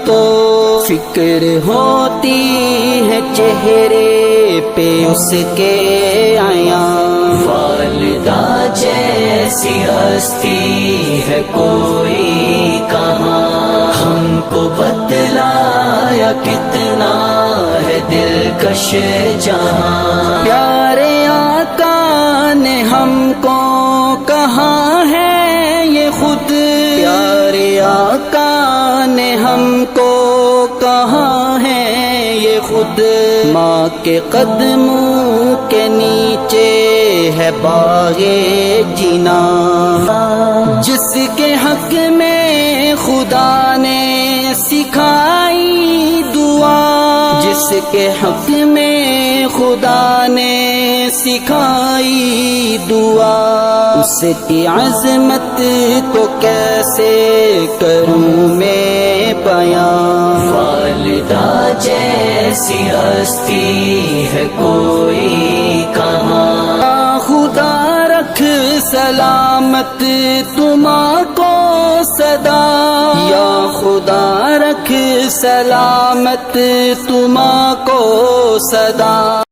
تو فکر ہوتی ہے چہرے پہ اس کے آیا، والدہ جیسی ہستی ہے کوئی کہاں، ہم کو بتلایا کتنا ہے دلکش جہاں، پیارے آقا نے ہم کو کہاں ہے یہ خود، پیارے آقا نے ہم کو کہاں ہے یہ خود، ماں کے قدموں کے نیچے ہے باغ جنا، جس کے حق میں خدا نے سکھائی دعا، جس کے حق میں خدا نے سکھائی دعا، اس کی عظمت کو کیسے کروں میں بیان، والدہ جیسی ہستی ہے کوئی کہاں، خدا رکھ سلامت تمہاں کو صدا، یا خدا رکھ سلامت تمہاں کو صدا۔